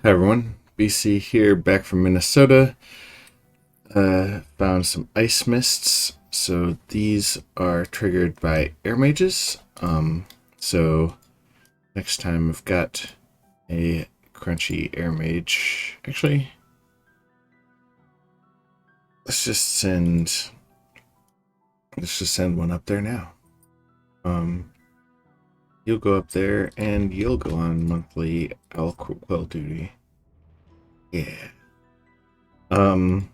Hi everyone, BC here, back from Minnesota. Found some ice mists. So these are triggered by air mages. So next time I've got a crunchy air mage. Actually, let's just send one up there now. You'll go up there and you'll go on monthly owl quill duty. Yeah. So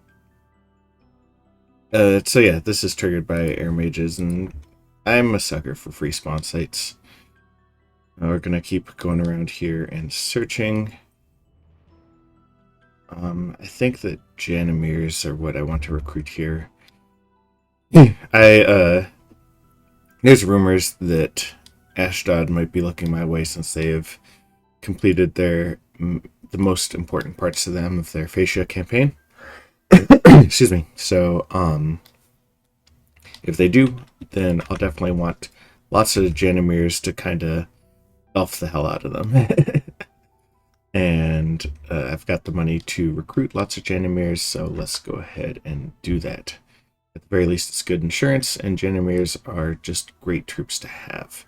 yeah, this is triggered by air mages, and I'm a sucker for free spawn sites. We're gonna keep going around here and searching. I think that Janimirs are what I want to recruit here. There's rumors that Ashdod might be looking my way since they have completed the most important parts to them of their Fascia campaign. Excuse me. So, if they do, then I'll definitely want lots of Janimirs to kind of elf the hell out of them. And I've got the money to recruit lots of Janimirs, so let's go ahead and do that. At the very least, it's good insurance, and Janimirs are just great troops to have.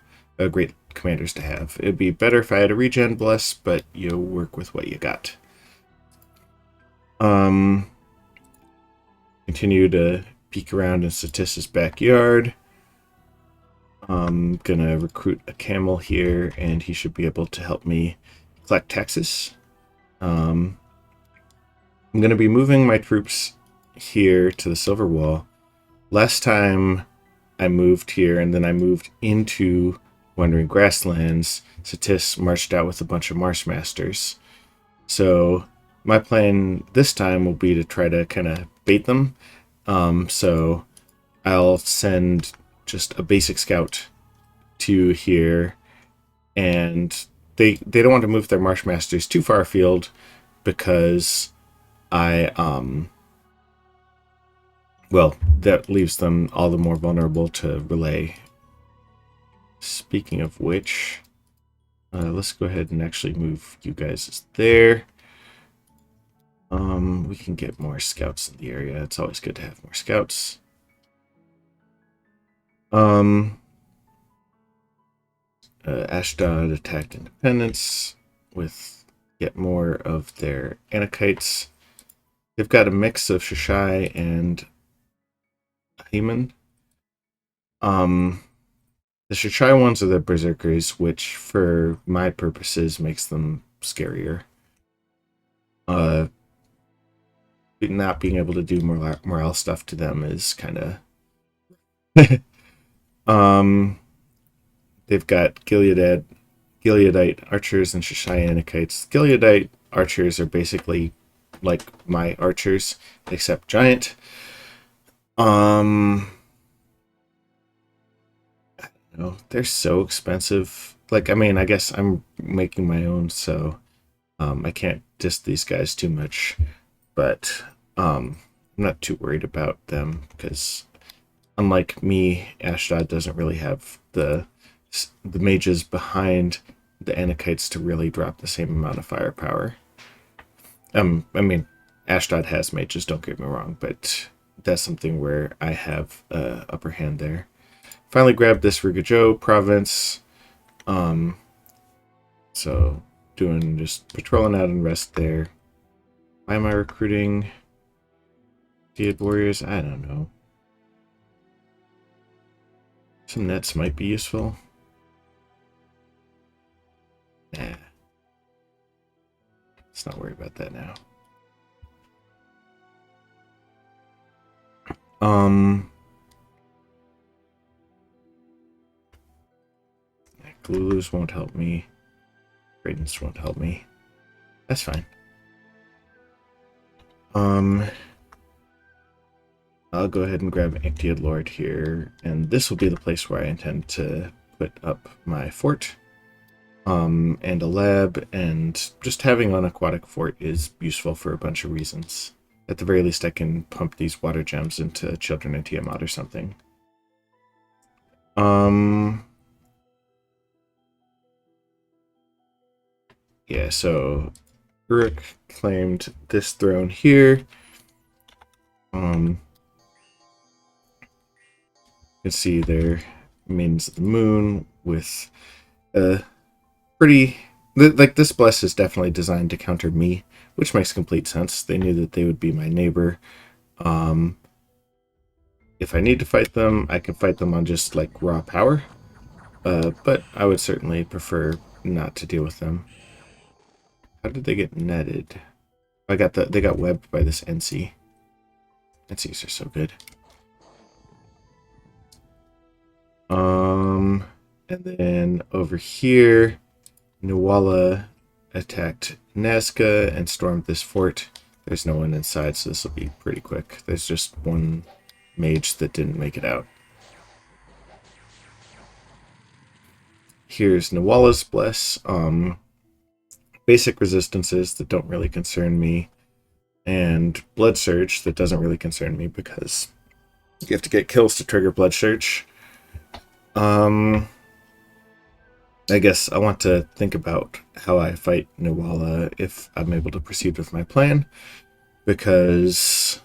Great commanders to have. It'd be better if I had a regen bless, but you work with what you got. Continue to peek around in Satissa's backyard. I'm gonna recruit a camel here, and he should be able to help me collect taxes. I'm gonna be moving my troops here to the Silver Wall. Last time I moved here, and then I moved into Wandering Grasslands, Satis marched out with a bunch of Marshmasters. So my plan this time will be to try to kind of bait them. So I'll send just a basic scout to here, and they don't want to move their Marshmasters too far afield because that leaves them all the more vulnerable to relay. Speaking of which, let's go ahead and actually move you guys there. We can get more scouts in the area. It's always good to have more scouts. Ashdod attacked Independence with yet more of their Anakites. They've got a mix of Shishai and Haman. The Shishai ones are the Berserkers, which for my purposes makes them scarier. Not being able to do morale stuff to them is kind of they've got Gileadite archers and Shishai Anakites. Gileadite archers are basically like my archers, except giant. I don't know, they're so expensive. Like, I mean, I guess I'm making my own, so I can't diss these guys too much. But I'm not too worried about them because, unlike me, Ashdod doesn't really have the mages behind the Anakites to really drop the same amount of firepower. I mean, Ashdod has mages, don't get me wrong, but that's something where I have upper hand there. Finally grabbed this Rugajo province. So doing just patrolling out and rest there. Why am I recruiting Dead Warriors? I don't know. Some nets might be useful. Nah. Let's not worry about that now. Glulus won't help me. Radiance won't help me. That's fine. I'll go ahead and grab Ichthyod Lord here, and this will be the place where I intend to put up my fort. And a lab, and just having an aquatic fort is useful for a bunch of reasons. At the very least, I can pump these water gems into Children of Tiamat or something. Yeah, so Uruk claimed this throne here. You can see there Maidens of the Moon with a pretty... Like, this bless is definitely designed to counter me, which makes complete sense. They knew that they would be my neighbor. If I need to fight them, I can fight them on just, like, raw power. But I would certainly prefer not to deal with them. How did they get netted? They got webbed by this NC. NCs are so good. And then over here, Nuala attacked Nazca and stormed this fort. There's no one inside, so this will be pretty quick. There's just one mage that didn't make it out. Here's Nuala's Bless. Basic resistances that don't really concern me, and Blood Surge that doesn't really concern me because you have to get kills to trigger Blood Surge. I guess I want to think about how I fight Nuala if I'm able to proceed with my plan, because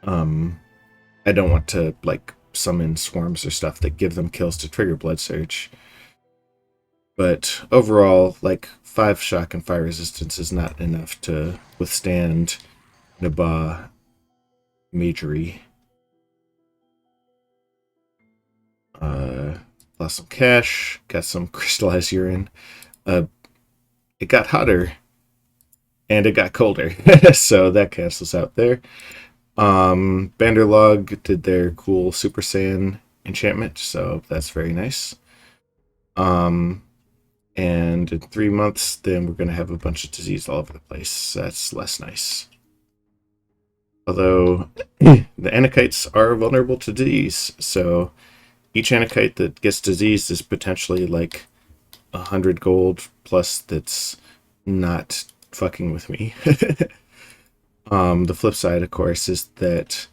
I don't want to, like, summon swarms or stuff that give them kills to trigger Blood Surge. But overall, like, 5 shock and fire resistance is not enough to withstand Nabah magery. Lost some cash, got some crystallized urine. It got hotter, and it got colder, so that cancels out there. Banderlog did their cool Super Saiyan enchantment, so that's very nice. And in 3 months, then we're going to have a bunch of disease all over the place. That's less nice. Although, the Anakites are vulnerable to disease, so each Anakite that gets diseased is potentially like 100 gold plus that's not fucking with me. The flip side, of course, is that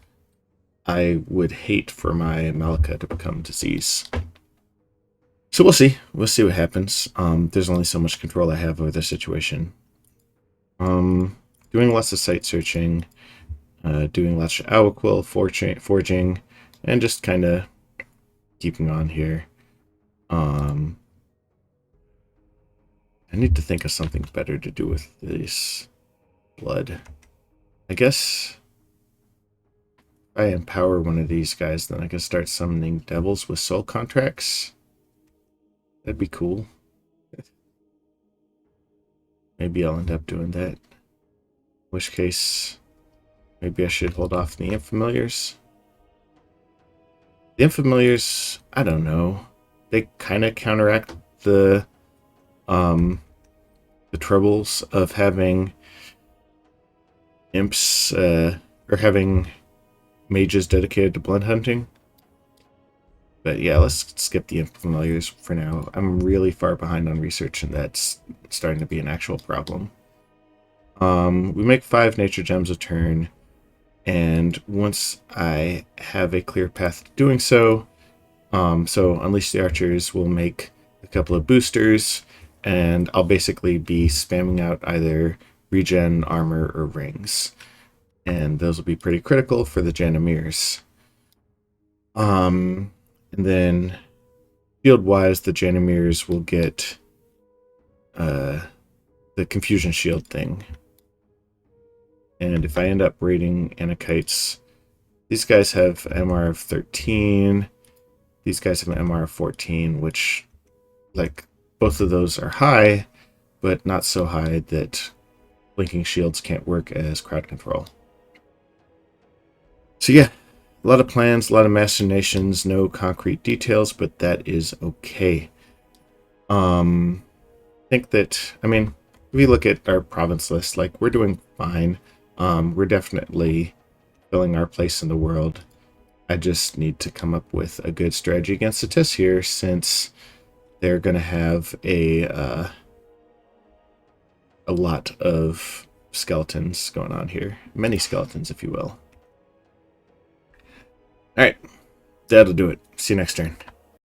I would hate for my Malika to become disease. So we'll see. We'll see what happens. There's only so much control I have over the situation. Doing lots of site searching, doing lots of Awaquil forging, and just kind of keeping on here. I need to think of something better to do with this blood. I guess if I empower one of these guys, then I can start summoning devils with soul contracts. That'd be cool. Maybe I'll end up doing that. In which case, maybe I should hold off the Infamiliars. The Infamiliars, I don't know. They kind of counteract the troubles of having imps, or having mages dedicated to blood hunting. But yeah, let's skip the Infamiliars for now. I'm really far behind on research, and that's starting to be an actual problem. We make 5 nature gems a turn, and once I have a clear path to doing so, so Unleash the Archers will make a couple of boosters, and I'll basically be spamming out either regen, armor, or rings. And those will be pretty critical for the Janamirs. And then shield-wise, the Janamirs will get the Confusion Shield thing. And if I end up raiding Anakites, these guys have MR of 13. These guys have an MR of 14, which, like, both of those are high, but not so high that blinking shields can't work as crowd control. So yeah, a lot of plans, a lot of machinations, no concrete details, but that is okay. I think that, I mean, if you look at our province list, like, we're doing fine. We're definitely filling our place in the world. I just need to come up with a good strategy against the Tis here, since they're going to have a lot of skeletons going on here. Many skeletons, if you will. Alright, that'll do it. See you next turn.